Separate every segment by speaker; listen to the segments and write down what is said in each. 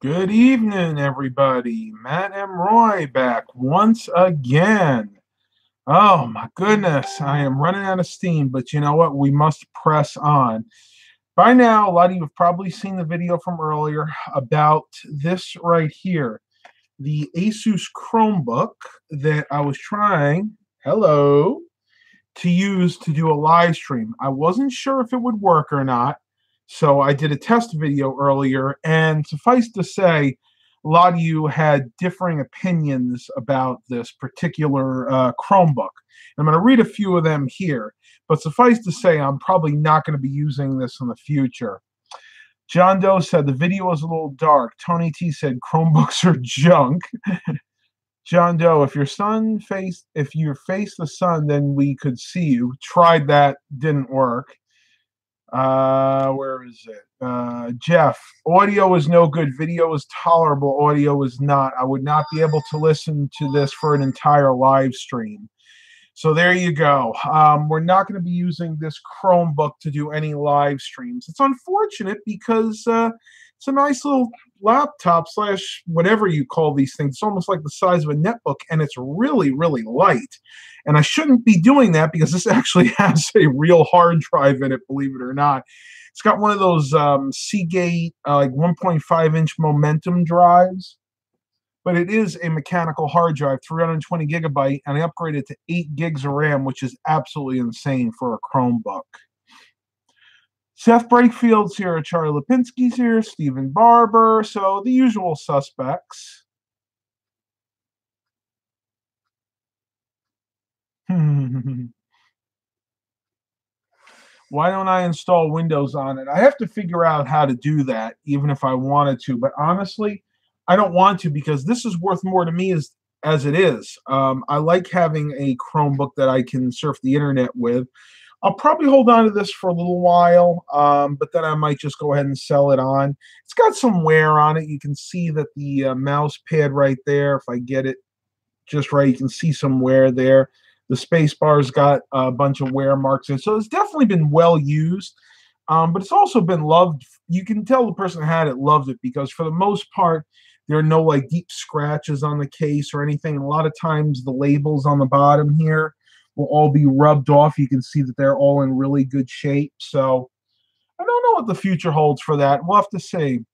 Speaker 1: Good evening, everybody. Matt M. Roy back once again. Oh my goodness, I am running out of steam, but you know what? We must press on. By now, a lot of you have probably seen the video from earlier about this right here, the Asus Chromebook that I was trying, to use to do a live stream. I wasn't sure if it would work or not, so I did a test video earlier, and suffice to say, a lot of you had differing opinions about this particular Chromebook. I'm going to read a few of them here, but suffice to say, I'm probably not going to be using this in the future. John Doe said the video was a little dark. Tony T said Chromebooks are junk. John Doe, if you face the sun, then we could see you. Tried that, didn't work. Where is it? Jeff, audio is no good. Video is tolerable. Audio is not. I would not be able to listen to this for an entire live stream. So there you go. We're not going to be using this Chromebook to do any live streams. It's unfortunate because it's a nice little laptop slash whatever you call these things. It's almost like the size of a netbook, and it's really, really light. And I shouldn't be doing that because this actually has a real hard drive in it, believe it or not. It's got one of those Seagate like 1.5-inch momentum drives, but it is a mechanical hard drive, 320 gigabyte, and I upgraded to 8 gigs of RAM, which is absolutely insane for a Chromebook. Seth Breakfield's here, Charlie Lipinski's here, Stephen Barber, so the usual suspects. Why don't I install Windows on it? I have to figure out how to do that, even if I wanted to, but honestly, I don't want to because this is worth more to me as it is. I like having a Chromebook that I can surf the internet with. I'll probably hold on to this for a little while, but then I might just go ahead and sell it on. It's got some wear on it. You can see that the mouse pad right there, if I get it just right, you can see some wear there. The space bar's got a bunch of wear marks in it. So it's definitely been well used, but it's also been loved. You can tell the person who had it loved it because for the most part, there are no like deep scratches on the case or anything. And a lot of times the labels on the bottom here will all be rubbed off. You can see that they're all in really good shape. So I don't know what the future holds for that. We'll have to see.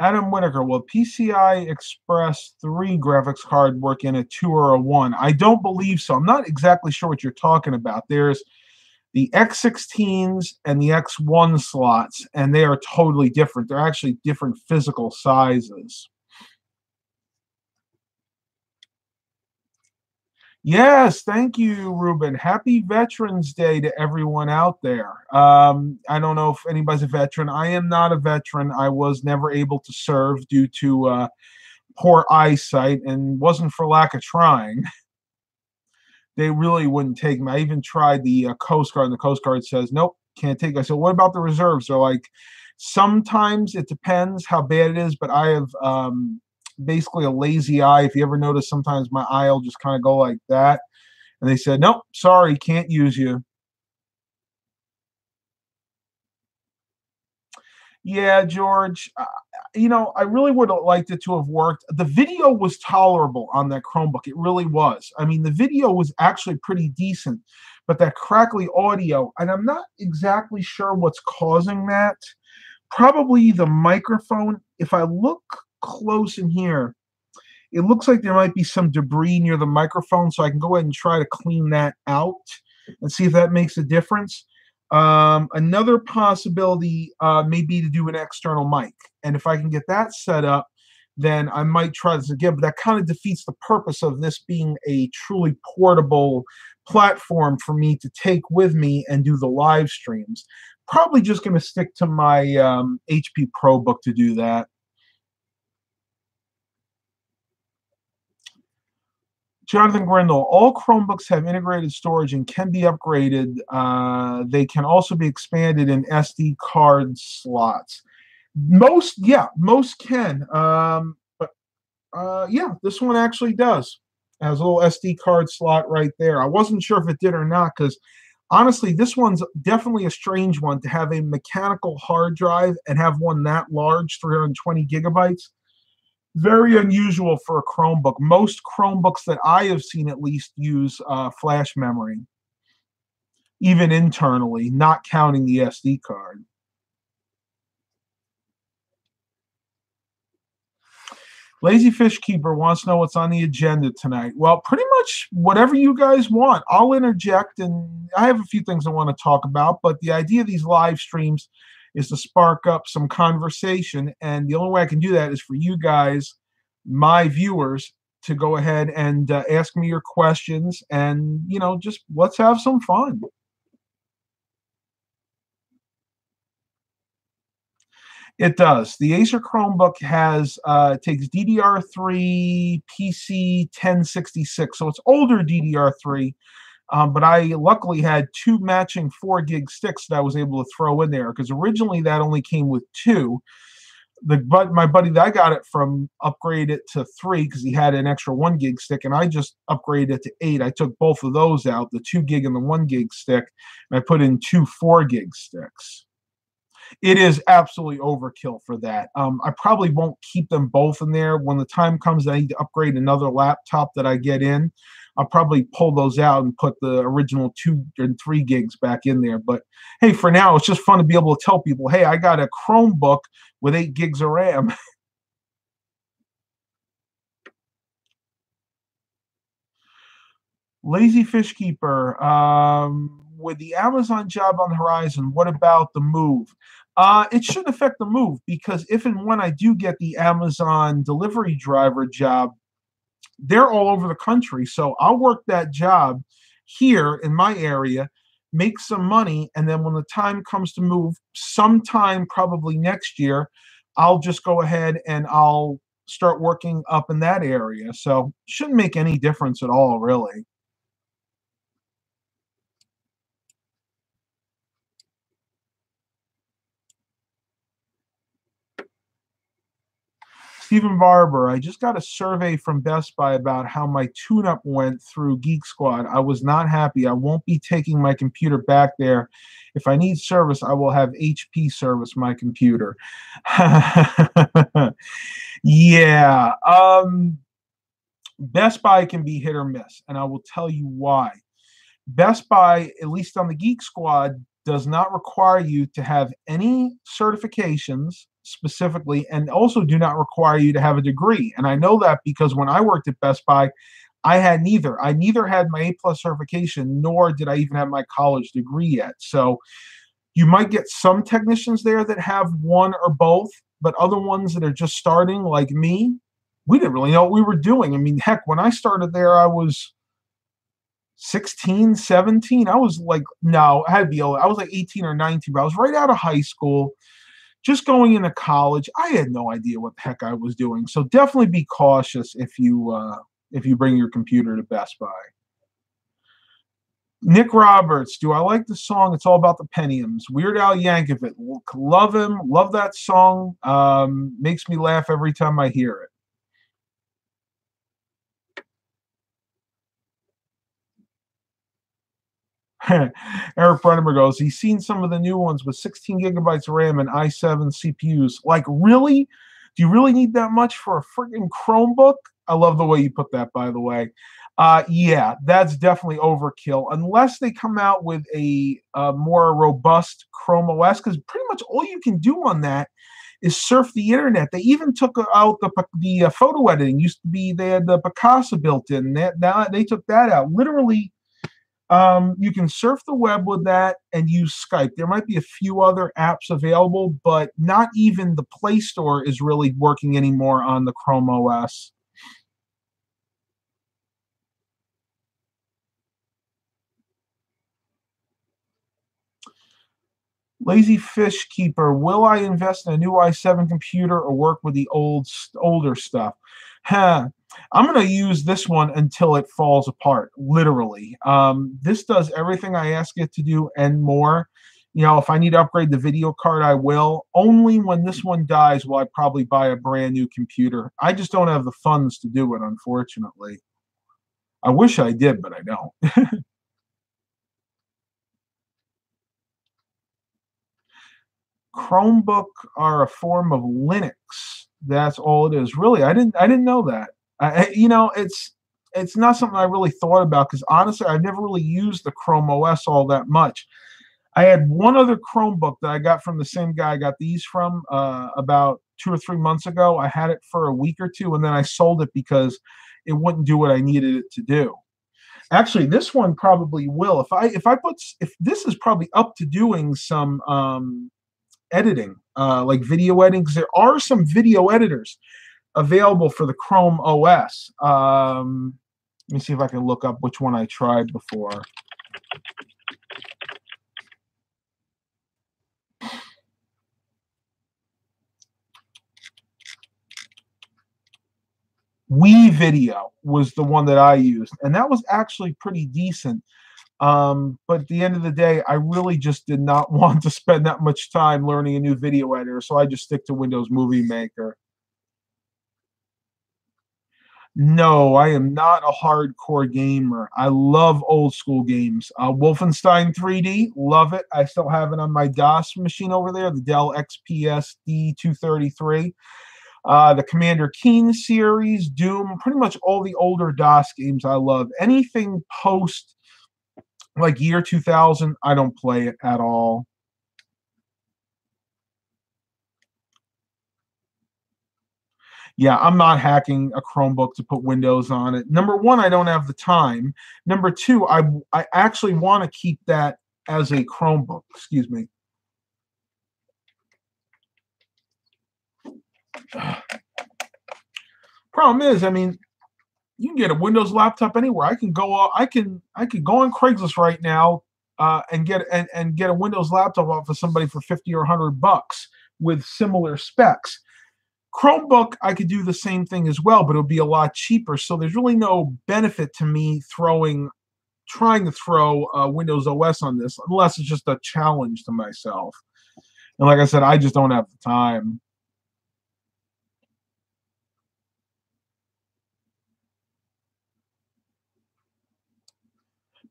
Speaker 1: Adam Whitaker, will PCI Express 3 graphics card work in a 2 or a 1? I don't believe so. I'm not exactly sure what you're talking about. There's the X16s and the X1 slots, and they are totally different. They're actually different physical sizes. Yes, thank you, Ruben. Happy Veterans Day to everyone out there. I don't know if anybody's a veteran. I am not a veteran. I was never able to serve due to poor eyesight, and wasn't for lack of trying. They really wouldn't take me. I even tried the Coast Guard, and the Coast Guard says, nope, can't take. I said, what about the reserves? They're like, sometimes it depends how bad it is, but I have basically a lazy eye. If you ever notice, sometimes my eye will just kind of go like that. And they said, nope, sorry, can't use you. Yeah, George, I really would have liked it to have worked. The video was tolerable on that Chromebook. It really was. I mean, the video was actually pretty decent, but that crackly audio, and I'm not exactly sure what's causing that. Probably the microphone. If I look close in here, it looks like there might be some debris near the microphone, so I can go ahead and try to clean that out and see if that makes a difference. Another possibility may be to do an external mic. And if I can get that set up, then I might try this again. But that kind of defeats the purpose of this being a truly portable platform for me to take with me and do the live streams. Probably just going to stick to my HP ProBook to do that. Jonathan Grindle, all Chromebooks have integrated storage and can be upgraded. They can also be expanded in SD card slots. Most can. Yeah, this one actually does. It has a little SD card slot right there. I wasn't sure if it did or not because Honestly, this one's definitely a strange one to have a mechanical hard drive and have one that large, 320 gigabytes. Very unusual for a Chromebook. Most Chromebooks that I have seen at least use flash memory, even internally, not counting the SD card. Lazy Fish Keeper wants to know what's on the agenda tonight. Well, pretty much whatever you guys want. I'll interject, and I have a few things I want to talk about, but the idea of these live streams is to spark up some conversation, and the only way I can do that is for you guys, my viewers, to go ahead and ask me your questions, and, just let's have some fun. It does. The Acer Chromebook takes DDR3 PC 1066, so it's older DDR3. But I luckily had two matching 4 gig sticks that I was able to throw in there because originally that only came with two. My buddy that I got it from upgraded it to 3 because he had an extra 1 gig stick, and I just upgraded it to 8. I took both of those out, the 2 gig and the 1 gig stick, and I put in two 4 gig sticks. It is absolutely overkill for that. I probably won't keep them both in there. When the time comes that I need to upgrade another laptop that I get in, I'll probably pull those out and put the original 2 and 3 gigs back in there. But hey, for now, it's just fun to be able to tell people, hey, I got a Chromebook with 8 gigs of RAM. Lazy Fish Keeper, with the Amazon job on the horizon, what about the move? It shouldn't affect the move because if and when I do get the Amazon delivery driver job, they're all over the country. So I'll work that job here in my area, make some money, and then when the time comes to move, sometime probably next year, I'll just go ahead and I'll start working up in that area. So shouldn't make any difference at all, really. Stephen Barber, I just got a survey from Best Buy about how my tune-up went through Geek Squad. I was not happy. I won't be taking my computer back there. If I need service, I will have HP service my computer. Yeah. Best Buy can be hit or miss, and I will tell you why. Best Buy, at least on the Geek Squad, does not require you to have any certifications specifically, and also do not require you to have a degree. And I know that because when I worked at Best Buy, I had neither. I neither had my A+ certification, nor did I even have my college degree yet. So you might get some technicians there that have one or both, but other ones that are just starting, like me, we didn't really know what we were doing. I mean, heck, when I started there, I was 16, 17. I was like, no, I had to be old. I was like 18 or 19, but I was right out of high school, just going into college. I had no idea what the heck I was doing. So definitely be cautious if you bring your computer to Best Buy. Nick Roberts, do I like the song It's All About the Pentiums? Weird Al Yankovic. Love him. Love that song. Makes me laugh every time I hear it. Eric Brunhammer goes, he's seen some of the new ones with 16 gigabytes of RAM and i7 CPUs. Like, really? Do you really need that much for a freaking Chromebook? I love the way you put that, by the way. Yeah, that's definitely overkill. Unless they come out with a more robust Chrome OS, because pretty much all you can do on that is surf the internet. They even took out the photo editing. Used to be they had the Picasso built in. Now they took that out. Literally, you can surf the web with that and use Skype. There might be a few other apps available, but not even the Play Store is really working anymore on the Chrome OS. Lazy Fish Keeper, will I invest in a new i7 computer or work with the older stuff? Huh. I'm going to use this one until it falls apart, literally. This does everything I ask it to do and more. If I need to upgrade the video card, I will. Only when this one dies will I probably buy a brand new computer. I just don't have the funds to do it, unfortunately. I wish I did, but I don't. Chromebook are a form of Linux. That's all it is. Really, I didn't know that. It's not something I really thought about because honestly, I've never really used the Chrome OS all that much. I had one other Chromebook that I got from the same guy I got these from about 2 or 3 months ago. I had it for a week or two, and then I sold it because it wouldn't do what I needed it to do. Actually, this one probably will. If this is probably up to doing some editing, like video editing, because there are some video editors available for the Chrome OS. Let me see if I can look up which one I tried before. Video was the one that I used, and that was actually pretty decent. But at the end of the day, I really just did not want to spend that much time learning a new video editor, so I just stick to Windows Movie Maker. No, I am not a hardcore gamer. I love old school games. Wolfenstein 3D, love it. I still have it on my DOS machine over there, the Dell XPS D233. The Commander Keen series, Doom, pretty much all the older DOS games I love. Anything post like year 2000, I don't play it at all. Yeah, I'm not hacking a Chromebook to put Windows on it. Number one, I don't have the time. Number two, I actually want to keep that as a Chromebook. Excuse me. Problem is, I mean, you can get a Windows laptop anywhere. I can go. I could go on Craigslist right now and get a Windows laptop off of somebody for 50 or $100 with similar specs. Chromebook, I could do the same thing as well, but it would be a lot cheaper. So there's really no benefit to me trying to throw Windows OS on this, unless it's just a challenge to myself. And like I said, I just don't have the time.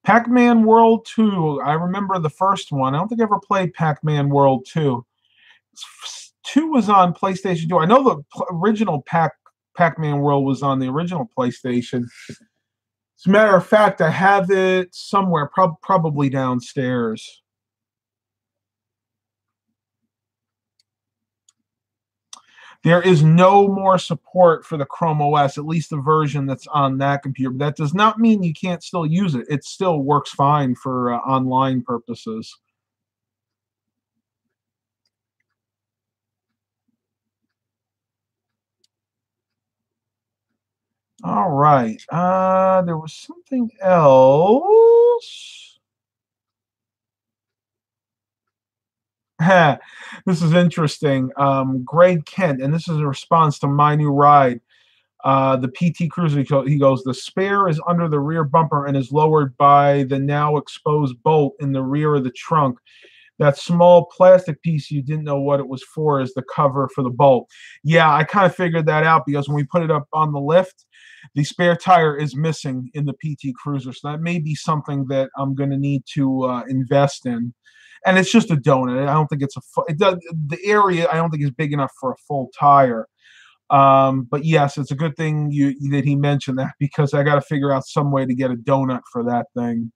Speaker 1: Pac-Man World 2. I remember the first one. I don't think I ever played Pac-Man World 2. 2 was on PlayStation 2. I know the original Pac-Man World was on the original PlayStation. As a matter of fact, I have it somewhere, probably downstairs. There is no more support for the Chrome OS, at least the version that's on that computer. But that does not mean you can't still use it. It still works fine for online purposes. All right. There was something else. This is interesting. Greg Kent, and this is a response to my new ride. The PT Cruiser, he goes, the spare is under the rear bumper and is lowered by the now exposed bolt in the rear of the trunk. That small plastic piece you didn't know what it was for is the cover for the bolt. Yeah, I kind of figured that out because when we put it up on the lift, the spare tire is missing in the PT Cruiser. So that may be something that I'm going to need to invest in. And it's just a donut. I don't think it's the area I don't think is big enough for a full tire. But yes, it's a good thing that he mentioned that because I got to figure out some way to get a donut for that thing.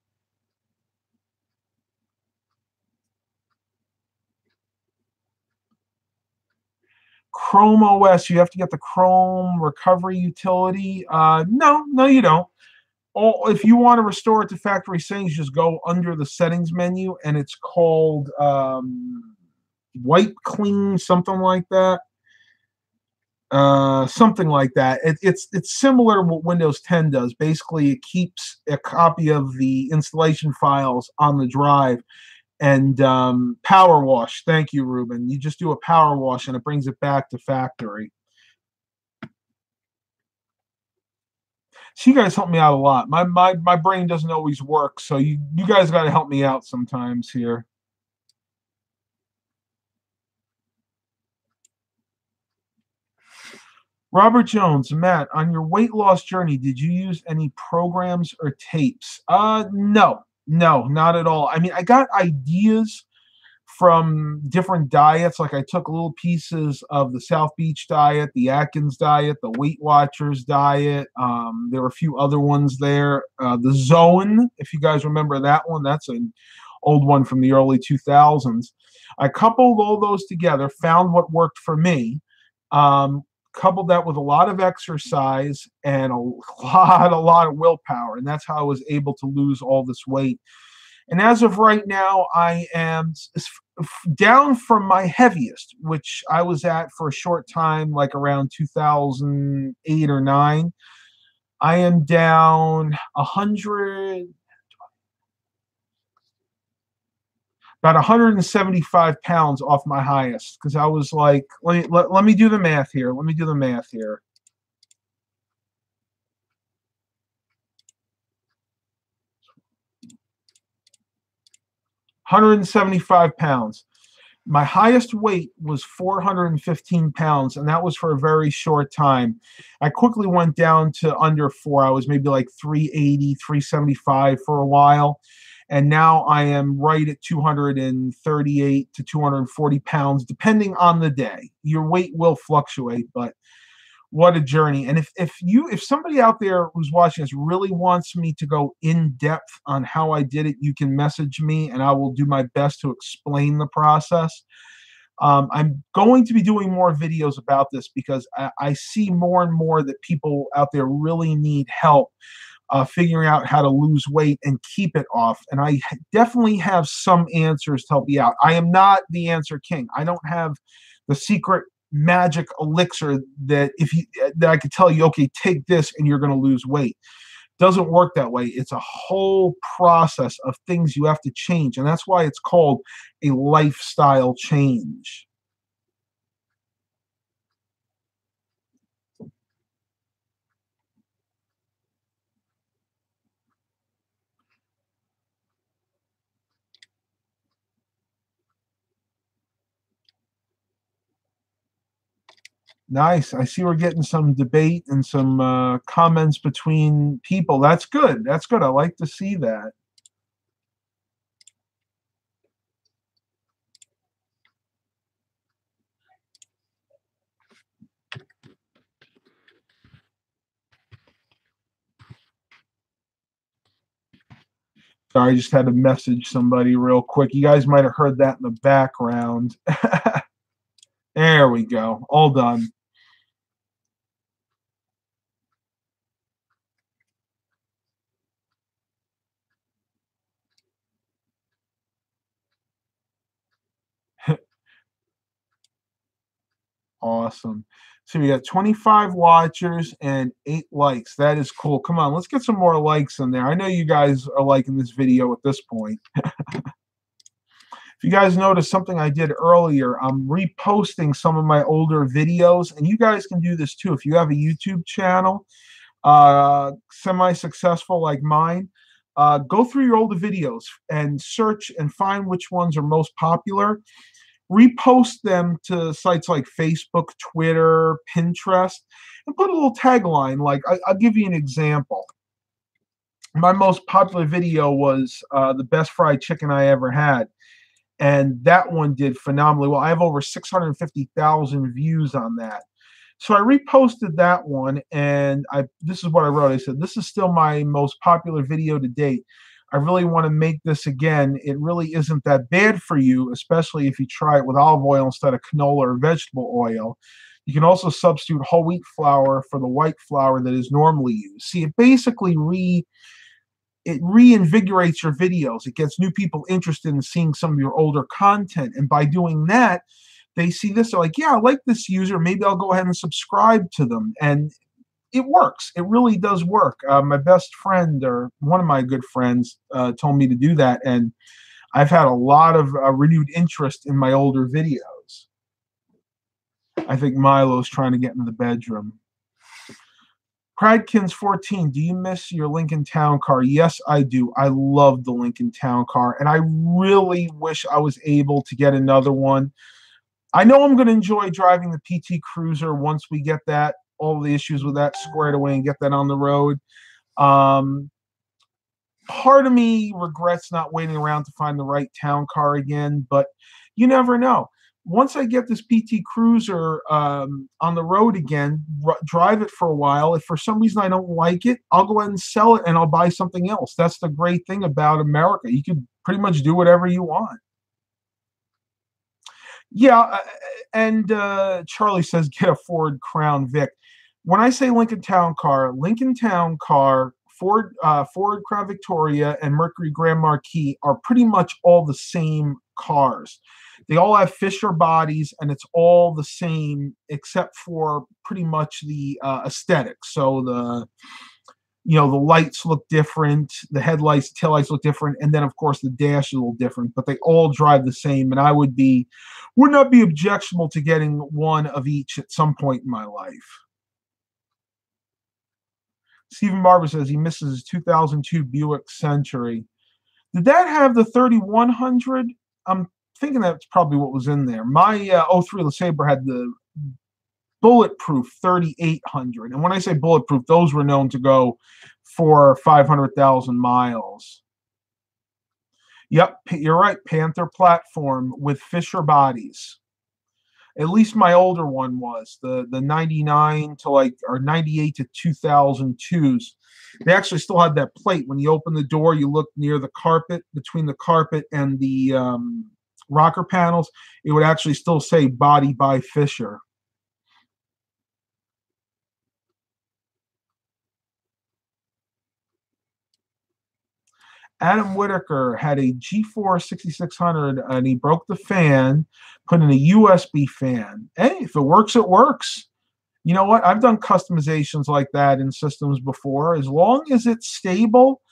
Speaker 1: Chrome OS, you have to get the Chrome recovery utility. No, you don't. If you want to restore it to factory settings, just go under the settings menu, and it's called Wipe Clean, something like that. Something like that. It's similar to what Windows 10 does. Basically, it keeps a copy of the installation files on the drive. And power wash. Thank you, Ruben. You just do a power wash, and it brings it back to factory. So you guys help me out a lot. My brain doesn't always work, so you guys got to help me out sometimes here. Robert Jones, Matt, on your weight loss journey, did you use any programs or tapes? No, not at all. I mean, I got ideas from different diets. Like I took little pieces of the South Beach diet, the Atkins diet, the Weight Watchers diet. There were a few other ones there. The Zone, if you guys remember that one, that's an old one from the early 2000s. I coupled all those together, found what worked for me, coupled that with a lot of exercise and a lot of willpower, and that's how I was able to lose all this weight. And as of right now, I am down from my heaviest, which I was at for a short time, like around 2008 or 9. I am down 100, about 175 pounds off my highest, because I was like, let me do the math here. Let me do the math here. 175 pounds. My highest weight was 415 pounds, and that was for a very short time. I quickly went down to under 4. I was maybe like 380, 375 for a while. And now I am right at 238 to 240 pounds, depending on the day. Your weight will fluctuate, but what a journey. And if somebody out there who's watching this really wants me to go in depth on how I did it, you can message me and I will do my best to explain the process. I'm going to be doing more videos about this because I see more and more that people out there really need help figuring out how to lose weight and keep it off. And I definitely have some answers to help you out. I am not the answer king. I don't have the secret magic elixir that I could tell you, okay, take this and you're going to lose weight. Doesn't work that way. It's a whole process of things you have to change, and that's why it's called a lifestyle change. Nice. I see we're getting some debate and some comments between people. That's good. That's good. I like to see that. Sorry, I just had to message somebody real quick. You guys might have heard that in the background. There we go. All done. Awesome. So we got 25 watchers and 8 likes. That is cool. Come on, let's get some more likes in there. I know you guys are liking this video at this point. If you guys noticed something I did earlier, I'm reposting some of my older videos, and you guys can do this too. If you have a YouTube channel, semi-successful like mine, go through your older videos and search and find which ones are most popular. Repost them to sites like Facebook, Twitter, Pinterest, and put a little tagline. Like, I'll give you an example. My most popular video was the best fried chicken I ever had. And that one did phenomenally well. I have over 650,000 views on that. So I reposted that one, and this is what I wrote. I said, this is still my most popular video to date. I really want to make this again. It really isn't that bad for you, especially if you try it with olive oil instead of canola or vegetable oil. You can also substitute whole wheat flour for the white flour that is normally used. See, it basically reinvigorates your videos. It gets new people interested in seeing some of your older content. And by doing that, they see this, they're like, yeah, I like this user. Maybe I'll go ahead and subscribe to them. And it works. It really does work. My best friend, or one of my good friends, told me to do that, and I've had a lot of renewed interest in my older videos. I think Milo's trying to get in the bedroom. Pradkins14, do you miss your Lincoln Town Car? Yes, I do. I love the Lincoln Town Car, and I really wish I was able to get another one. I know I'm going to enjoy driving the PT Cruiser once we get that, all the issues with that squared away and get that on the road. Part of me regrets not waiting around to find the right town car again, but You never know. Once I get this PT Cruiser on the road again, drive it for a while. If for some reason I don't like it, I'll go ahead and sell it and I'll buy something else. That's the great thing about America. You can pretty much do whatever you want. Yeah, and Charlie says get a Ford Crown Vic. When I say Lincoln Town Car, Ford Crown Victoria, and Mercury Grand Marquis are pretty much all the same cars. They all have Fisher bodies, and it's all the same except for pretty much the aesthetics. So the lights look different, the headlights, taillights look different, and then of course the dash is a little different, but they all drive the same. And would not be objectionable to getting one of each at some point in my life. Stephen Barber says he misses his 2002 Buick Century. Did that have the 3100? I'm thinking that's probably what was in there. My 03 LeSabre had the bulletproof 3800. And when I say bulletproof, those were known to go for 500,000 miles. Yep, you're right. Panther platform with Fisher bodies. At least my older one was the 99 to or 98 to 2002s. They actually still had that plate. When you open the door, you look near the carpet, between the carpet and the rocker panels. It would actually still say "Body by Fisher." Adam Whitaker had a G4 6600 and he broke the fan, put in a USB fan. Hey, if it works, it works. You know what? I've done customizations like that in systems before. As long as it's stable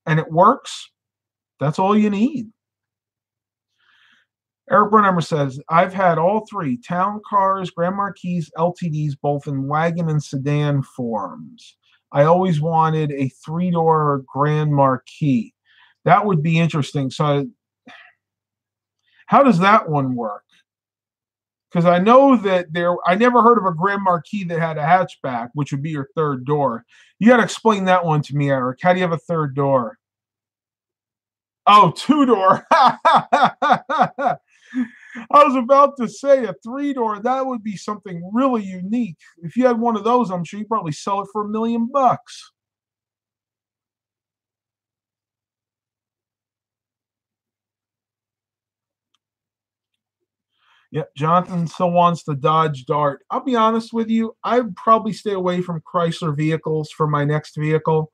Speaker 1: and it works, that's all you need. Eric Brunhammer says, I've had all three, town cars, Grand Marquis, LTDs, both in wagon and sedan forms. I always wanted a three-door Grand Marquis. That would be interesting. So how does that one work? Because I know that I never heard of a Grand Marquis that had a hatchback, which would be your third door. You got to explain that one to me, Eric. How do you have a third door? Oh, two-door. I was about to say a three-door. That would be something really unique. If you had one of those, I'm sure you'd probably sell it for $1 million. Yeah, Jonathan still wants the Dodge Dart. I'll be honest with you, I'd probably stay away from Chrysler vehicles for my next vehicle.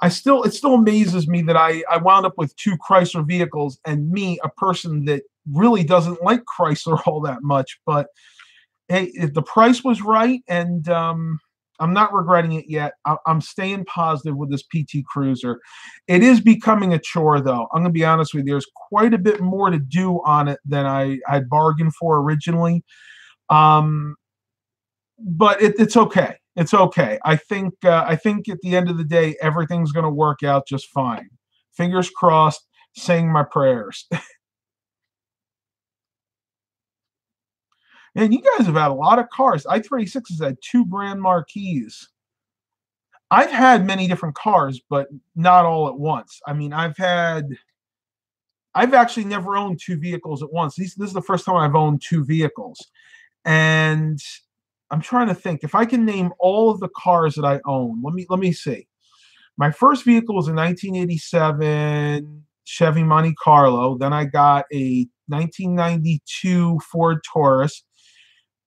Speaker 1: It still amazes me that I wound up with two Chrysler vehicles and me, a person that really doesn't like Chrysler all that much. But hey, if the price was right, and I'm not regretting it yet. I'm staying positive with this PT Cruiser. It is becoming a chore, though. I'm going to be honest with you. There's quite a bit more to do on it than I had bargained for originally. But it's okay. It's okay. I think at the end of the day, everything's going to work out just fine. Fingers crossed. Saying my prayers. And you guys have had a lot of cars. I-36 has had two Grand Marquis. I've had many different cars, but not all at once. I mean, I've actually never owned two vehicles at once. This is the first time I've owned two vehicles. And I'm trying to think if I can name all of the cars that I own. Let me see. My first vehicle was a 1987 Chevy Monte Carlo. Then I got a 1992 Ford Taurus.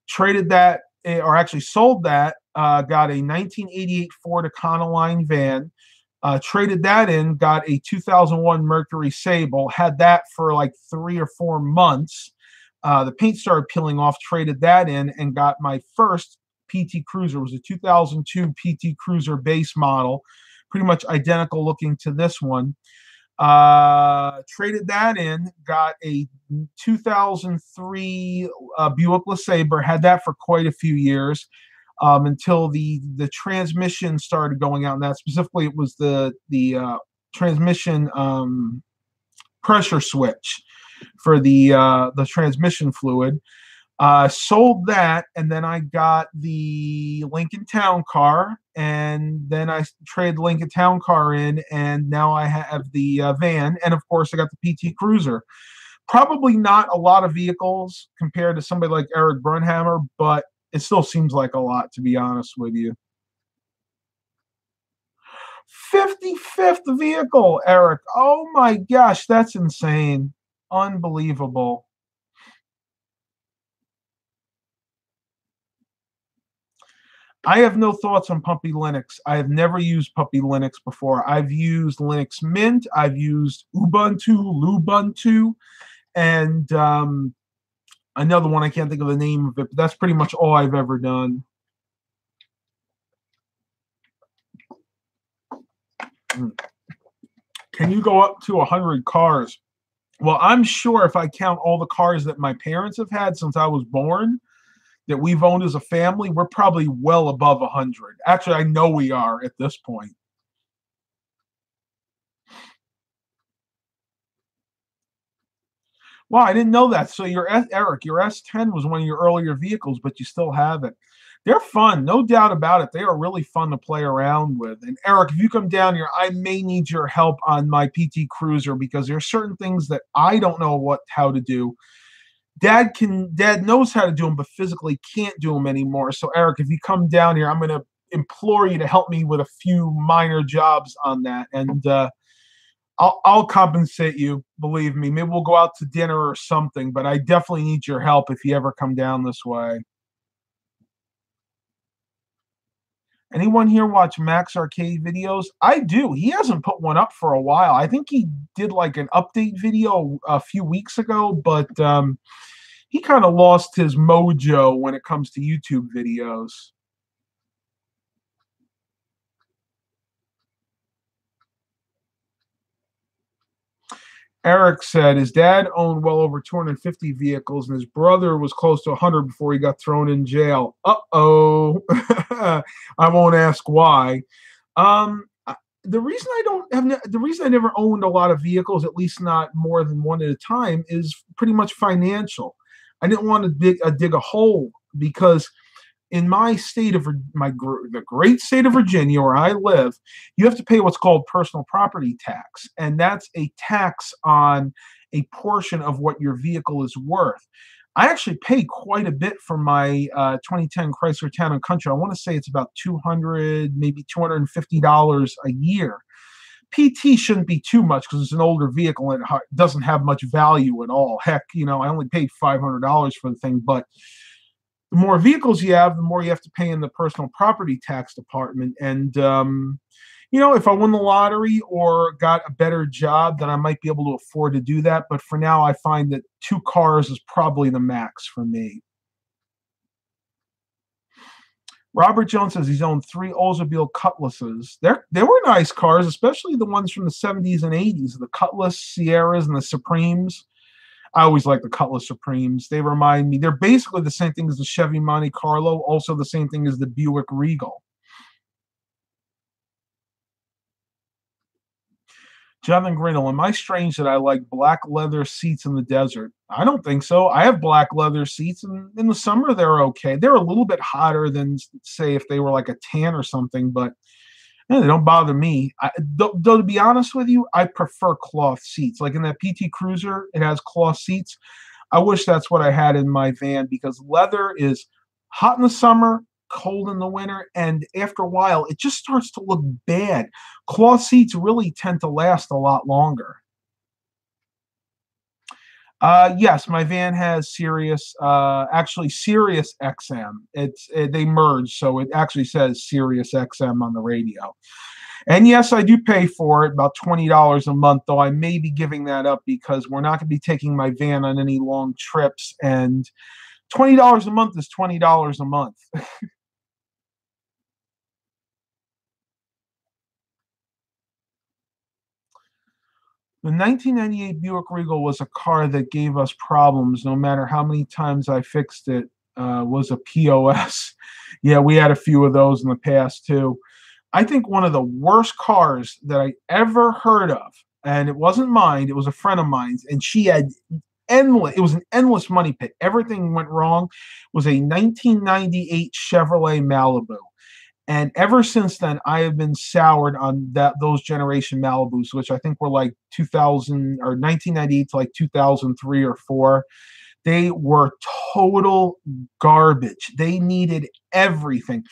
Speaker 1: Traded that, or actually sold that. Got a 1988 Ford Econoline van. Traded that in. Got a 2001 Mercury Sable. Had that for like 3 or 4 months. The paint started peeling off. Traded that in and got my first PT Cruiser. It was a 2002 PT Cruiser base model, pretty much identical looking to this one. Traded that in, got a 2003 Buick LeSabre, had that for quite a few years until the transmission started going out. And that specifically, it was the transmission pressure switch for the transmission fluid. Sold that, and then I got the Lincoln Town Car, and then I traded the Lincoln Town Car in, and now I have the van, and of course I got the PT Cruiser. Probably not a lot of vehicles compared to somebody like Eric Brunhammer, but it still seems like a lot, to be honest with you. 55th vehicle, Eric. Oh my gosh, that's insane. Unbelievable. I have no thoughts on Puppy Linux. I have never used Puppy Linux before. I've used Linux Mint, I've used Ubuntu, Lubuntu, and another one, I can't think of the name of it, but that's pretty much all I've ever done. Can you go up to 100 cars? Well, I'm sure if I count all the cars that my parents have had since I was born, that we've owned as a family, we're probably well above 100. Actually, I know we are at this point. Wow, I didn't know that. So Eric, your S10 was one of your earlier vehicles, but you still have it. They're fun, no doubt about it. They are really fun to play around with. And Eric, if you come down here, I may need your help on my PT Cruiser because there are certain things that I don't know how to do. Dad knows how to do them, but physically can't do them anymore. So Eric, if you come down here, I'm going to implore you to help me with a few minor jobs on that, and I'll compensate you. Believe me. Maybe we'll go out to dinner or something. But I definitely need your help if you ever come down this way. Anyone here watch Max Arcade videos? I do. He hasn't put one up for a while. I think he did like an update video a few weeks ago, but he kind of lost his mojo when it comes to YouTube videos. Eric said his dad owned well over 250 vehicles, and his brother was close to 100 before he got thrown in jail. Uh-oh. I won't ask why. The reason the reason I never owned a lot of vehicles, at least not more than one at a time, is pretty much financial. I didn't want to dig a hole because in my state of the great state of Virginia, where I live, you have to pay what's called personal property tax, and that's a tax on a portion of what your vehicle is worth. I actually pay quite a bit for my 2010 Chrysler Town and Country. I want to say it's about $200, maybe $250 a year. PT shouldn't be too much because it's an older vehicle and it doesn't have much value at all. Heck, I only paid $500 for the thing, but the more vehicles you have, the more you have to pay in the personal property tax department. And, if I won the lottery or got a better job, then I might be able to afford to do that. But for now, I find that 2 cars is probably the max for me. Robert Jones says he's owned 3 Oldsmobile Cutlasses. They were nice cars, especially the ones from the 70s and 80s, the Cutlass Sierras and the Supremes. I always like the Cutlass Supremes. They remind me, they're basically the same thing as the Chevy Monte Carlo, also the same thing as the Buick Regal. Jonathan Grindle, am I strange that I like black leather seats in the desert? I don't think so. I have black leather seats, and in the summer they're okay. They're a little bit hotter than, say, if they were like a tan or something, but they don't bother me. Though, to be honest with you, I prefer cloth seats. Like in that PT Cruiser, it has cloth seats. I wish that's what I had in my van because leather is hot in the summer, cold in the winter, and after a while, it just starts to look bad. Cloth seats really tend to last a lot longer. Yes, my van has actually Sirius XM. They merged, so it actually says Sirius XM on the radio. And yes, I do pay for it, about $20 a month, though I may be giving that up because we're not going to be taking my van on any long trips, and $20 a month is $20 a month. The 1998 Buick Regal was a car that gave us problems no matter how many times I fixed it. Was a POS. Yeah, we had a few of those in the past too. I think one of the worst cars that I ever heard of, and it wasn't mine, it was a friend of mine's, and she had it was an endless money pit. Everything went wrong. It was a 1998 Chevrolet Malibu. And ever since then, I have been soured on those generation Malibus, which I think were like 2000 or 1998 to like 2003 or four. They were total garbage. They needed everything.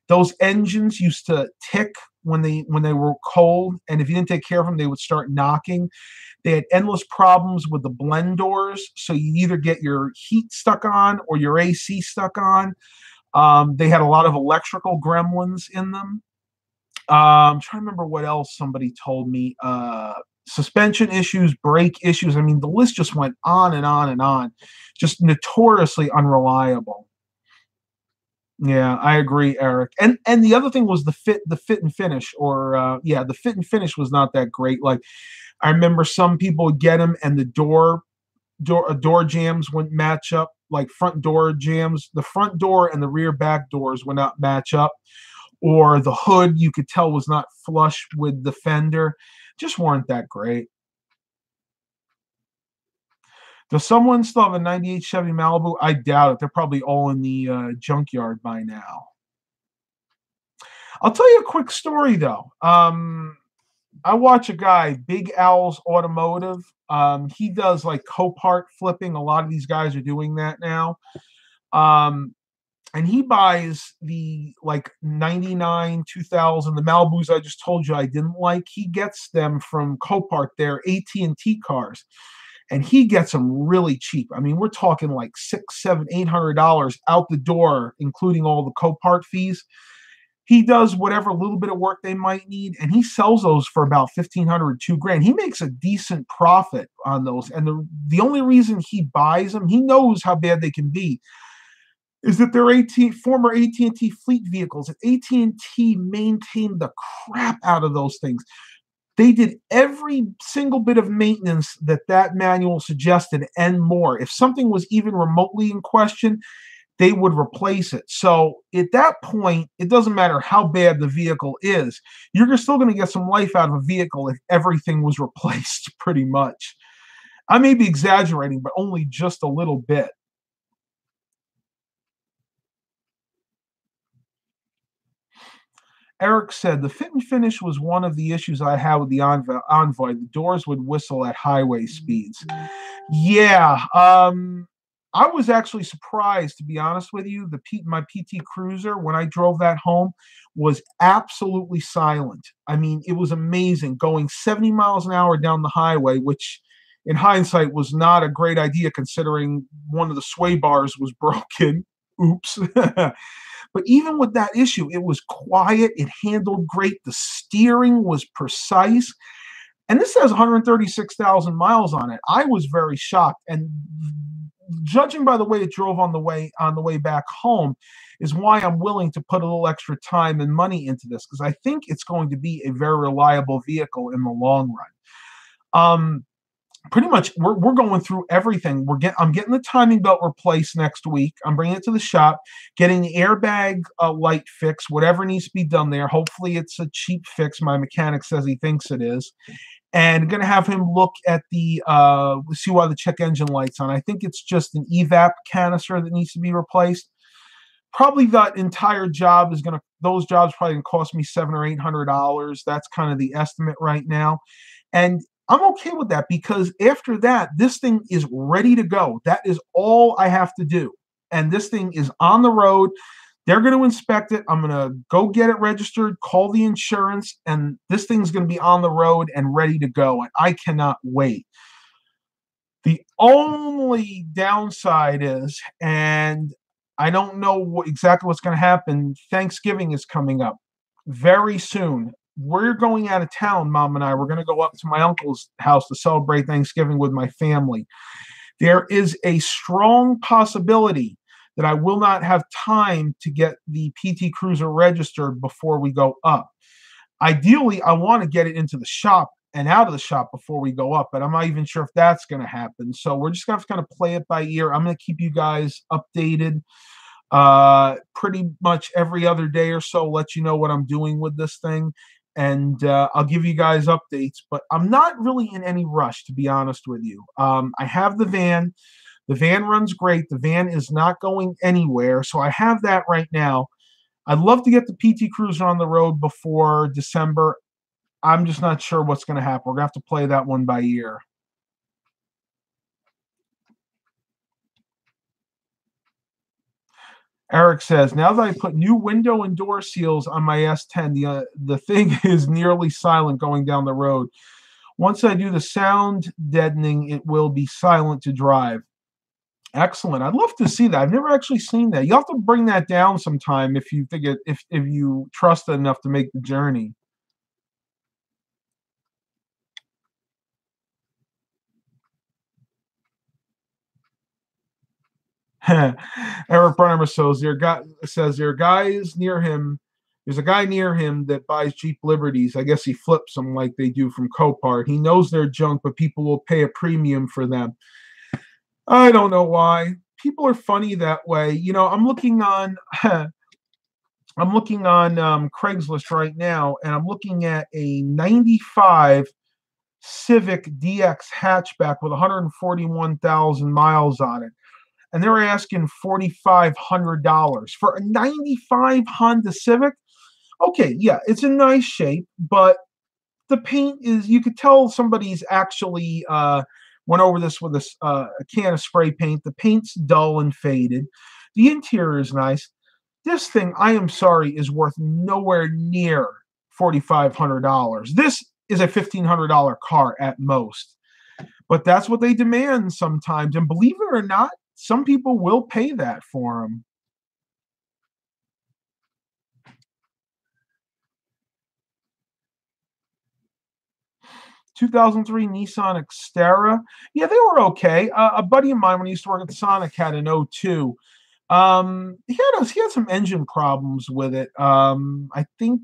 Speaker 1: Those engines used to tick when they were cold, and if you didn't take care of them, they would start knocking. They had endless problems with the blend doors, so you either get your heat stuck on or your AC stuck on. They had a lot of electrical gremlins in them. I'm trying to remember what else somebody told me. Suspension issues, brake issues. I mean, the list just went on and on and on. Just notoriously unreliable. Yeah, I agree, Eric. And the other thing was the fit and finish, or yeah, the fit and finish was not that great. Like I remember some people would get them, and the door jams wouldn't match up. Like front door jams, the front door and the rear back doors would not match up, or the hood you could tell was not flush with the fender. Just weren't that great. Does someone still have a '98 Chevy Malibu? I doubt it. They're probably all in the junkyard by now. I'll tell you a quick story though. I watch a guy, Big Al's Automotive. He does like Copart flipping. A lot of these guys are doing that now. Um, and he buys the like 99, 2000, the Malibus I just told you I didn't like. He gets them from Copart, their AT&T cars. And he gets them really cheap. I mean, we're talking like six, seven, $800 out the door, including all the Copart fees. He does whatever little bit of work they might need, and he sells those for about 1,500, 2 grand. He makes a decent profit on those. And the only reason he buys them, he knows how bad they can be, is that they're former AT&T fleet vehicles. AT&T maintained the crap out of those things. They did every single bit of maintenance that manual suggested and more. If something was even remotely in question, they would replace it. So at that point, it doesn't matter how bad the vehicle is. You're still going to get some life out of a vehicle if everything was replaced, pretty much. I may be exaggerating, but only just a little bit. Eric said the fit and finish was one of the issues I had with the Envoy. The doors would whistle at highway speeds. Yeah, I was actually surprised, to be honest with you. My PT Cruiser, when I drove that home, was absolutely silent. I mean, it was amazing going 70 miles an hour down the highway, which in hindsight was not a great idea considering one of the sway bars was broken. Oops. But even with that issue, it was quiet. It handled great. The steering was precise. And this has 136,000 miles on it. I was very shocked. And judging by the way it drove on the way back home is why I'm willing to put a little extra time and money into this, because I think it's going to be a very reliable vehicle in the long run. Pretty much we're going through everything. I'm getting the timing belt replaced next week. I'm bringing it to the shop, getting the airbag light fixed, whatever needs to be done there. Hopefully it's a cheap fix. My mechanic says he thinks it is. And going to have him look at the see why the check engine light's on. I think it's just an evap canister that needs to be replaced. Probably that entire job those jobs probably going to cost me $700 or $800. That's kind of the estimate right now. And I'm okay with that, because after that, this thing is ready to go. That is all I have to do. And this thing is on the road. They're going to inspect it. I'm going to go get it registered, call the insurance, and this thing's going to be on the road and ready to go. And I cannot wait. The only downside is, and I don't know exactly what's going to happen, Thanksgiving is coming up very soon. We're going out of town, Mom and I. We're going to go up to my uncle's house to celebrate Thanksgiving with my family. There is a strong possibility that I will not have time to get the PT Cruiser registered before we go up. Ideally, I want to get it into the shop and out of the shop before we go up, but I'm not even sure if that's going to happen. So we're just going to kind of play it by ear. I'm going to keep you guys updated pretty much every other day or so, let you know what I'm doing with this thing. And I'll give you guys updates, but I'm not really in any rush, to be honest with you. I have the van. The van runs great. The van is not going anywhere, so I have that right now. I'd love to get the PT Cruiser on the road before December. I'm just not sure what's going to happen. We're going to have to play that one by ear. Eric says, now that I put new window and door seals on my S10, the thing is nearly silent going down the road. Once I do the sound deadening, it will be silent to drive. Excellent. I'd love to see that. I've never actually seen that. You have to bring that down sometime if you think if you trust it enough to make the journey. Eric Brunhammer says there are guys near him. There's a guy near him that buys Jeep Liberties. I guess he flips them like they do from Copart. He knows they're junk, but people will pay a premium for them. I don't know why. People are funny that way. You know, I'm looking on Craigslist right now, and I'm looking at a '95 Civic DX hatchback with 141,000 miles on it. And they were asking $4,500 for a '95 Honda Civic. Okay, yeah, it's in nice shape, but the paint is, you could tell somebody's actually went over this with a can of spray paint. The paint's dull and faded. The interior is nice. This thing, I am sorry, is worth nowhere near $4,500. This is a $1,500 car at most. But that's what they demand sometimes. And believe it or not, some people will pay that for them. 2003 Nissan Xterra. Yeah, they were okay. A buddy of mine when he used to work at Sonic had an '02. He had some engine problems with it. I think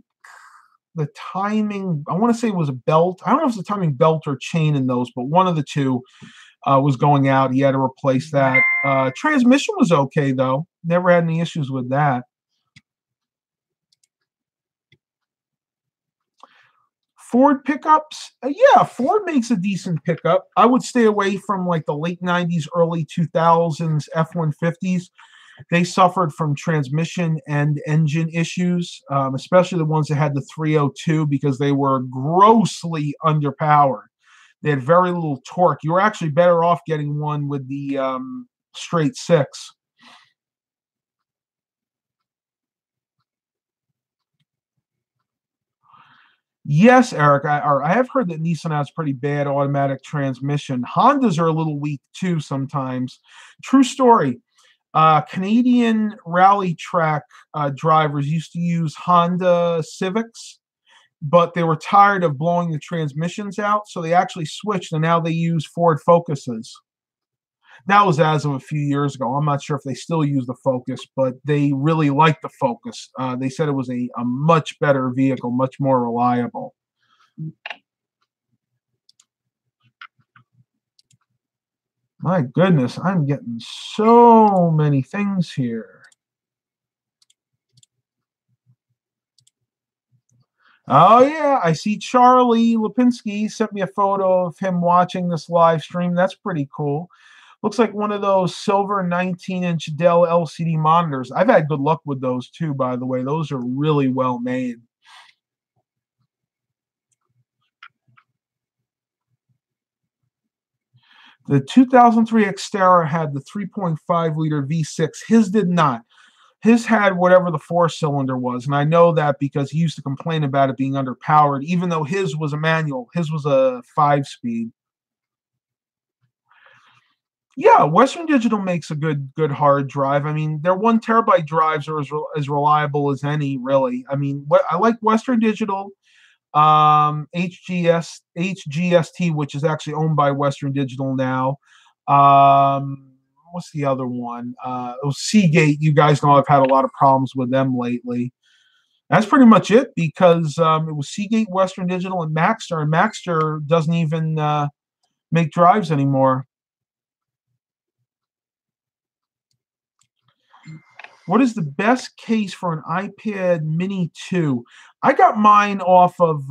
Speaker 1: the timing, I want to say it was a belt. I don't know if it's a timing belt or chain in those, but one of the two was going out. He had to replace that. Transmission was okay, though. Never had any issues with that. Ford pickups, yeah, Ford makes a decent pickup. I would stay away from like the late '90s, early 2000s F-150s. They suffered from transmission and engine issues, especially the ones that had the 302 because they were grossly underpowered. They had very little torque. You were actually better off getting one with the straight six. Yes, Eric, I have heard that Nissan has pretty bad automatic transmission. Hondas are a little weak too sometimes. True story. Canadian rally track drivers used to use Honda Civics, but they were tired of blowing the transmissions out, so they actually switched, and now they use Ford Focuses. That was as of a few years ago. I'm not sure if they still use the Focus, but they really liked the Focus. They said it was a much better vehicle, much more reliable. My goodness, I'm getting so many things here. Oh, yeah, I see Charlie Lipinski sent me a photo of him watching this live stream. That's pretty cool. Looks like one of those silver 19-inch Dell LCD monitors. I've had good luck with those too, by the way. Those are really well made. The 2003 Xterra had the 3.5 liter V6. His did not. His had whatever the four-cylinder was, and I know that because he used to complain about it being underpowered, even though his was a manual. His was a 5-speed. Yeah, Western Digital makes a good hard drive. I mean, their 1 terabyte drives are as reliable as any, really. I mean, I like Western Digital, HGST, which is actually owned by Western Digital now. What's the other one? It was Seagate. You guys know I've had a lot of problems with them lately. That's pretty much it because it was Seagate, Western Digital, and Maxter doesn't even make drives anymore. What is the best case for an iPad Mini 2? I got mine off of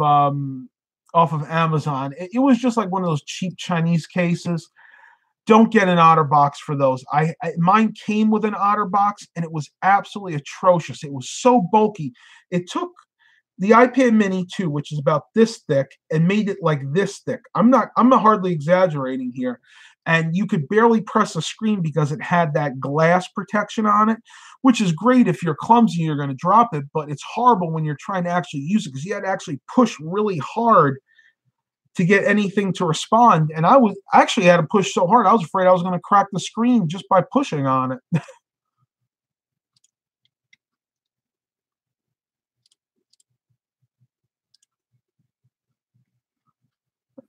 Speaker 1: Amazon. It was just like one of those cheap Chinese cases. Don't get an OtterBox for those. Mine came with an OtterBox, and it was absolutely atrocious. It was so bulky. It took the iPad Mini 2, which is about this thick, and made it like this thick. I'm not hardly exaggerating here. And you could barely press a screen because it had that glass protection on it, which is great if you're clumsy and you're going to drop it, but it's horrible when you're trying to actually use it because you had to actually push really hard to get anything to respond. And I actually had to push so hard, I was afraid I was going to crack the screen just by pushing on it.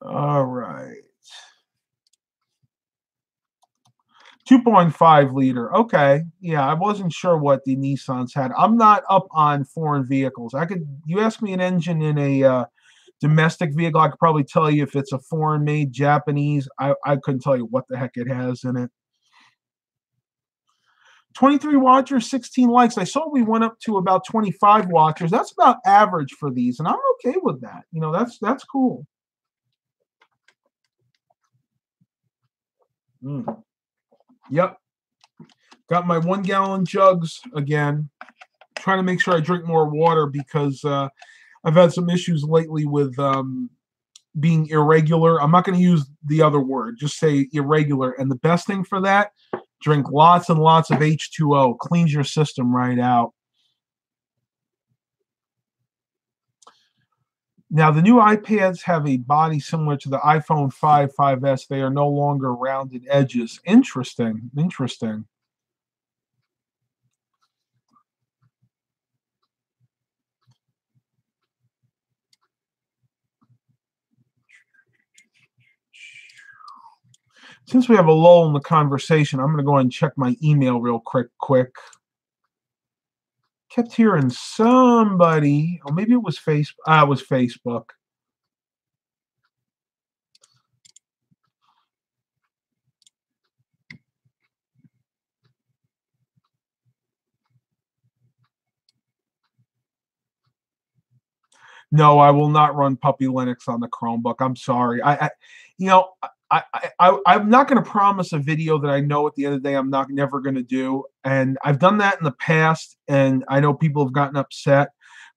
Speaker 1: All right. 2.5 liter. Okay. Yeah, I wasn't sure what the Nissans had. I'm not up on foreign vehicles. You ask me an engine in a domestic vehicle, I could probably tell you if it's a foreign made Japanese. I couldn't tell you what the heck it has in it. 23 watchers, 16 likes. I saw we went up to about 25 watchers. That's about average for these, and I'm okay with that. That's cool. Yep. Got my 1 gallon jugs again. Trying to make sure I drink more water because I've had some issues lately with being irregular. I'm not going to use the other word, just say irregular. And the best thing for that, drink lots and lots of H2O. Cleans your system right out. Now, the new iPads have a body similar to the iPhone 5, 5S. They are no longer rounded edges. Interesting. Interesting. Since we have a lull in the conversation, I'm going to go ahead and check my email real quick. Kept hearing somebody, or maybe it was Facebook. It was Facebook. No, I will not run Puppy Linux on the Chromebook. I'm sorry. I'm not going to promise a video that I know at the end of the day I'm never going to do. And I've done that in the past, and I know people have gotten upset.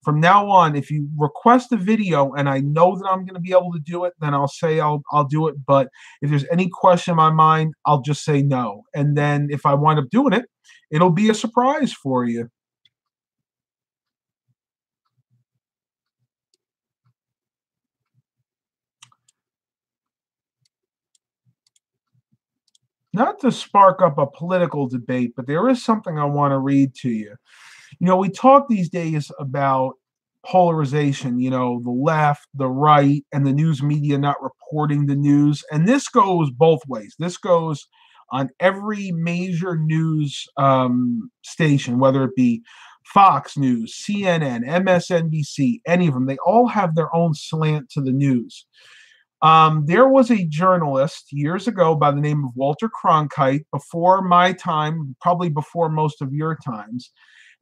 Speaker 1: From now on, if you request a video and I know that I'm going to be able to do it, then I'll say I'll do it. But if there's any question in my mind, I'll just say no. And then if I wind up doing it, it'll be a surprise for you. Not to spark up a political debate, but there is something I want to read to you. We talk these days about polarization, the left, the right, and the news media not reporting the news. And this goes both ways. This goes on every major news station, whether it be Fox News, CNN, MSNBC, any of them. They all have their own slant to the news. There was a journalist years ago by the name of Walter Cronkite, before my time, probably before most of your times.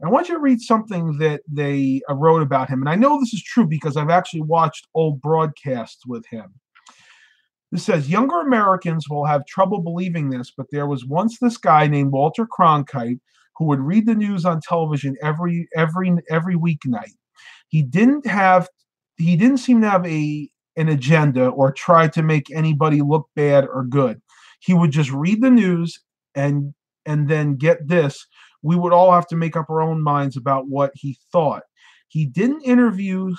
Speaker 1: And I want you to read something that they wrote about him. And I know this is true because I've actually watched old broadcasts with him. This says, younger Americans will have trouble believing this, but there was once this guy named Walter Cronkite who would read the news on television every weeknight. He didn't seem to have an agenda or try to make anybody look bad or good. He would just read the news and then get this. We would all have to make up our own minds about what he thought. He didn't interview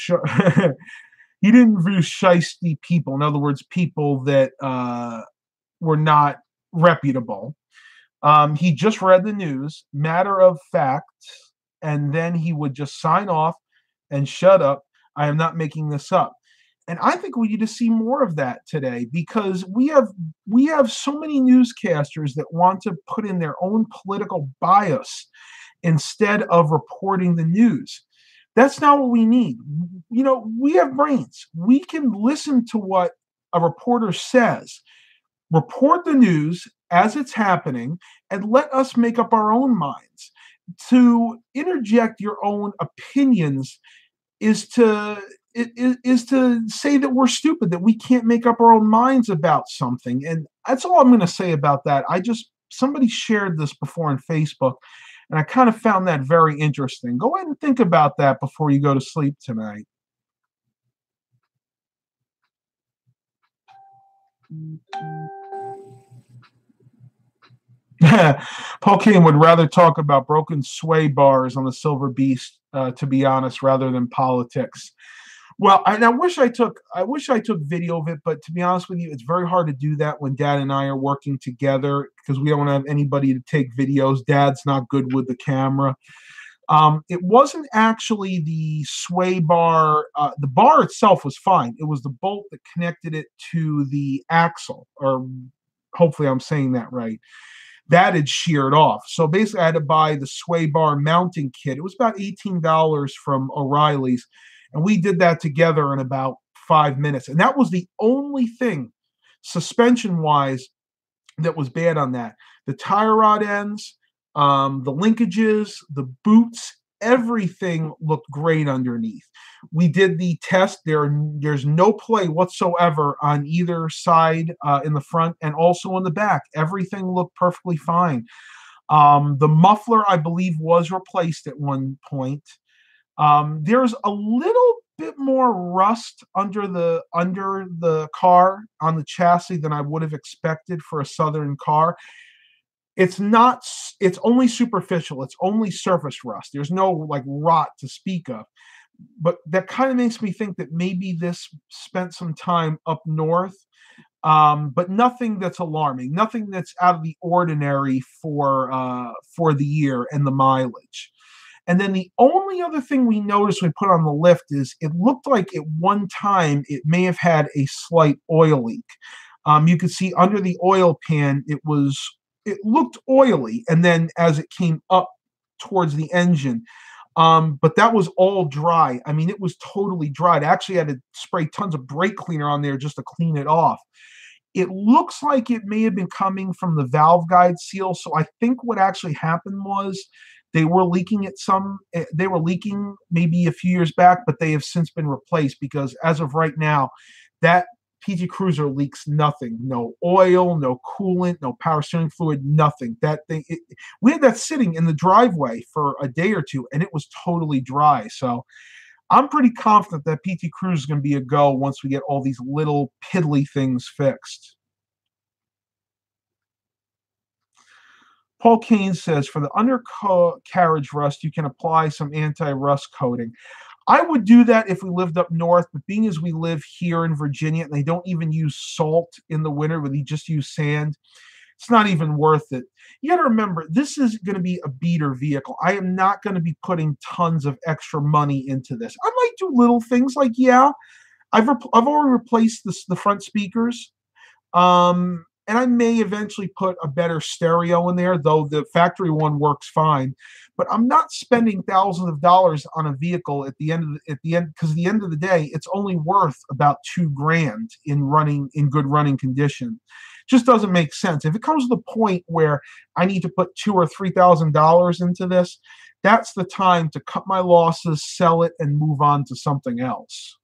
Speaker 1: he didn't interview shiesty people. In other words, people that were not reputable. He just read the news, matter of fact, and then he would just sign off and shut up. I am not making this up. And I think we need to see more of that today because we have so many newscasters that want to put in their own political bias instead of reporting the news. That's not what we need. We have brains. We can listen to what a reporter says, report the news as it's happening, and let us make up our own minds. To interject your own opinions is to is to say that we're stupid, that we can't make up our own minds about something. And that's all I'm going to say about that. Somebody shared this before on Facebook, and I kind of found that very interesting. Go ahead and think about that before you go to sleep tonight. Paul King would rather talk about broken sway bars on the Silver Beast, to be honest, rather than politics. Well, I wish I took video of it, but to be honest with you, it's very hard to do that when Dad and I are working together because we don't have anybody to take videos. Dad's not good with the camera. It wasn't actually the sway bar. The bar itself was fine. It was the bolt that connected it to the axle, or hopefully I'm saying that right. That had sheared off. So basically, I had to buy the sway bar mounting kit. It was about $18 from O'Reilly's. And we did that together in about 5 minutes. And that was the only thing, suspension wise, that was bad on that. The tire rod ends, the linkages, the boots, everything looked great underneath. We did the test. There's no play whatsoever on either side in the front and also in the back. Everything looked perfectly fine. The muffler, I believe, was replaced at one point. There's a little bit more rust under the car on the chassis than I would have expected for a Southern car. It's only superficial. It's only surface rust. There's no like rot to speak of. But that kind of makes me think that maybe this spent some time up north, but nothing that's alarming, nothing that's out of the ordinary for the year and the mileage. And then the only other thing we noticed when we put on the lift is it looked like at one time it may have had a slight oil leak. You could see under the oil pan it looked oily, and then as it came up towards the engine, but that was all dry. I mean, it was totally dry. I actually had to spray tons of brake cleaner on there just to clean it off. It looks like it may have been coming from the valve guide seal. So I think what actually happened was they were leaking maybe a few years back, but they have since been replaced because as of right now, that PT Cruiser leaks nothing. No oil, no coolant, no power steering fluid, nothing. That thing, we had that sitting in the driveway for a day or two, and it was totally dry. So I'm pretty confident that PT Cruiser is going to be a go once we get all these little piddly things fixed. Paul Kane says, for the undercarriage rust, you can apply some anti-rust coating. I would do that if we lived up north, but being as we live here in Virginia and they don't even use salt in the winter, but they just use sand, it's not even worth it. You got to remember, this is going to be a beater vehicle. I am not going to be putting tons of extra money into this. I might do little things like, I've already replaced the front speakers. And I may eventually put a better stereo in there, though the factory one works fine. But I'm not spending thousands of dollars on a vehicle because at the end of the day, it's only worth about $2,000 in good running condition. Just doesn't make sense. If it comes to the point where I need to put $2,000 or $3,000 into this, that's the time to cut my losses, sell it, and move on to something else.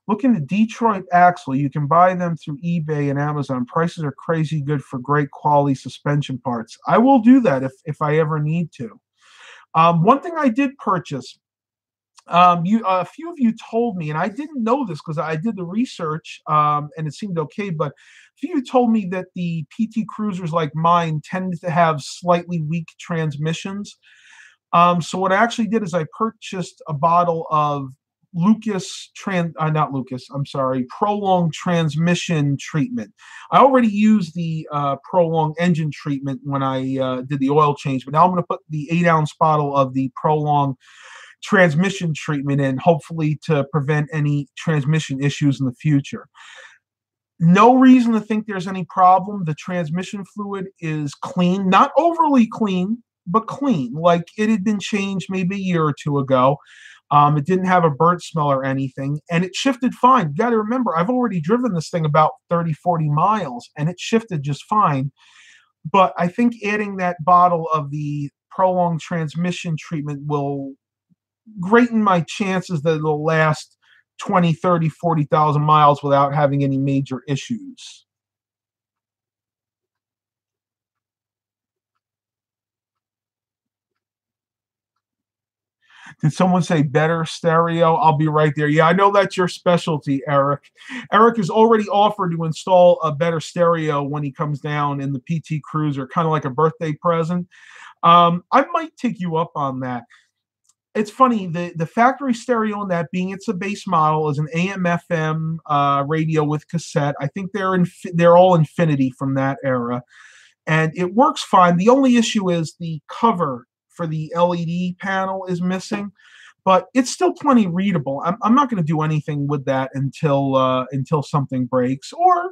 Speaker 1: Look into Detroit Axle. You can buy them through eBay and Amazon. Prices are crazy good for great quality suspension parts. I will do that if I ever need to. One thing I did purchase, a few of you told me, and I didn't know this because I did the research and it seemed okay, but a few of you told me that the PT Cruisers like mine tend to have slightly weak transmissions. So what I actually did is I purchased a bottle of Prolonged transmission treatment. I already used the Prolonged engine treatment when I did the oil change, but now I'm going to put the 8-ounce bottle of the Prolonged transmission treatment in, hopefully to prevent any transmission issues in the future. No reason to think there's any problem. The transmission fluid is clean, not overly clean, but clean, like it had been changed maybe a year or two ago. It didn't have a burnt smell or anything, and it shifted fine. You got to remember, I've already driven this thing about 30, 40 miles, and it shifted just fine. but I think adding that bottle of the prolonged transmission treatment will greaten my chances that it'll last 20, 30, 40,000 miles without having any major issues. Did someone say better stereo? I'll be right there. Yeah, I know that's your specialty, Eric. Eric has already offered to install a better stereo when he comes down in the PT Cruiser, kind of like a birthday present. I might take you up on that. It's funny, the factory stereo in that, being it's a base model, is an AM FM radio with cassette. I think they're all Infinity from that era, and it works fine. The only issue is the cover for the LED panel is missing, but it's still plenty readable. I'm not going to do anything with that until something breaks. Or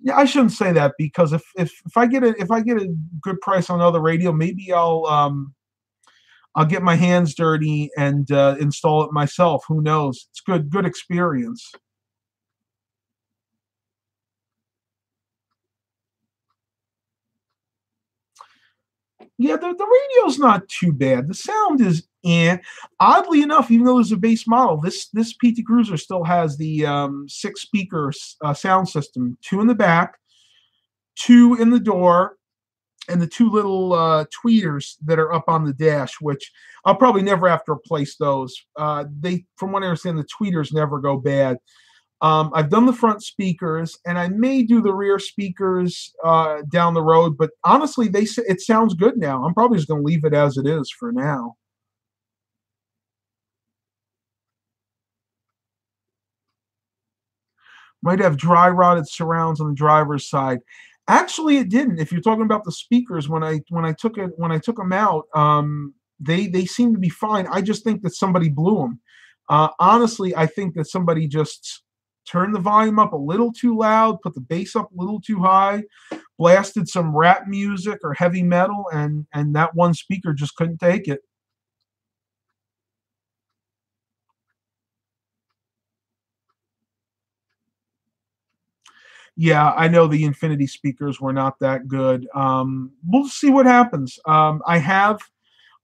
Speaker 1: yeah, I shouldn't say that, because if I get a good price on another radio, maybe I'll get my hands dirty and install it myself. Who knows? It's good experience. Yeah, the radio's not too bad. The sound is oddly enough, even though there's a base model, this PT Cruiser still has the 6 speaker sound system, 2 in the back, 2 in the door, and the 2 little tweeters that are up on the dash, which I'll probably never have to replace those. From what I understand, the tweeters never go bad. I've done the front speakers, and I may do the rear speakers down the road. But honestly, it sounds good now. I'm probably just going to leave it as it is for now. Might have dry rotted surrounds on the driver's side. Actually, it didn't. If you're talking about the speakers, when I took them out, they seem to be fine. I just think that somebody blew them. Honestly, I think that somebody just turned the volume up a little too loud, put the bass up a little too high, blasted some rap music or heavy metal, and that one speaker just couldn't take it. Yeah, I know the Infinity speakers were not that good. We'll see what happens. I have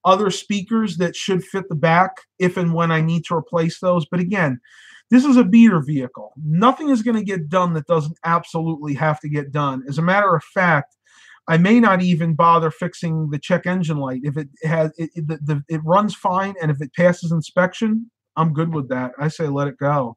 Speaker 1: other speakers that should fit the back if and when I need to replace those. But again, this is a beater vehicle. Nothing is going to get done that doesn't absolutely have to get done. As a matter of fact, I may not even bother fixing the check engine light. If it runs fine, and if it passes inspection, I'm good with that. I say let it go.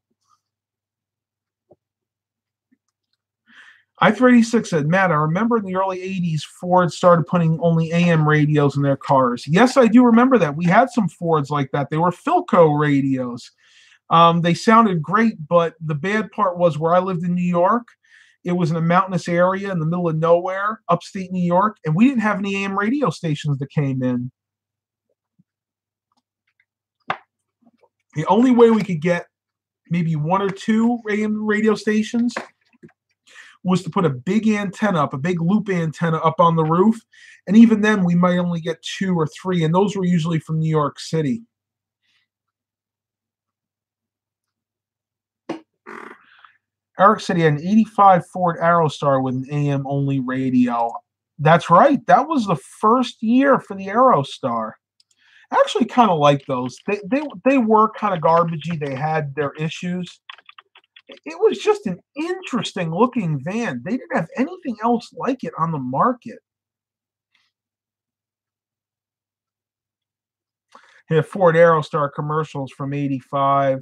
Speaker 1: I386 said, Matt, I remember in the early 80s, Ford started putting only AM radios in their cars. Yes, I do remember that. We had some Fords like that. They were Philco radios. They sounded great, but the bad part was where I lived in New York, it was in a mountainous area in the middle of nowhere, upstate New York, and we didn't have any AM radio stations that came in. The only way we could get maybe 1 or 2 AM radio stations was to put a big antenna up, a big loop antenna up on the roof. And even then, we might only get 2 or 3, and those were usually from New York City. Eric said he had an 85 Ford Aerostar with an AM only radio. That's right. That was the first year for the Aerostar. I actually kind of like those. They were kind of garbagey. They had their issues. It was just an interesting looking van. They didn't have anything else like it on the market. Yeah, Ford Aerostar commercials from 85.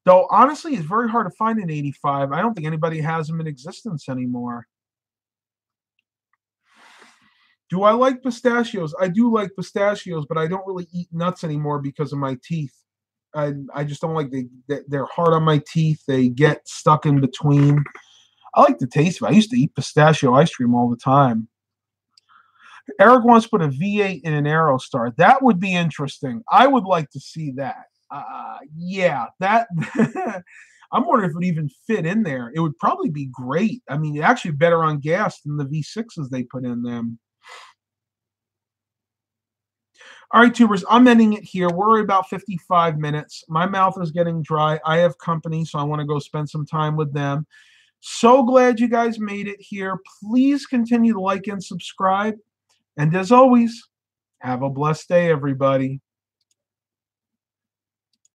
Speaker 1: Though, honestly, it's very hard to find an 85. I don't think anybody has them in existence anymore. Do I like pistachios? I do like pistachios, but I don't really eat nuts anymore because of my teeth. I just don't like they're hard on my teeth. They get stuck in between. I like the taste of it. I used to eat pistachio ice cream all the time. Eric wants to put a V8 in an Aerostar. That would be interesting. I would like to see that. Yeah, that. I'm wondering if it would even fit in there. It would probably be great. I mean, actually better on gas than the V6s they put in them. All right, tubers, I'm ending it here. We're at about 55 minutes. My mouth is getting dry. I have company, so I want to go spend some time with them. So glad you guys made it here. Please continue to like and subscribe. And as always, have a blessed day, everybody.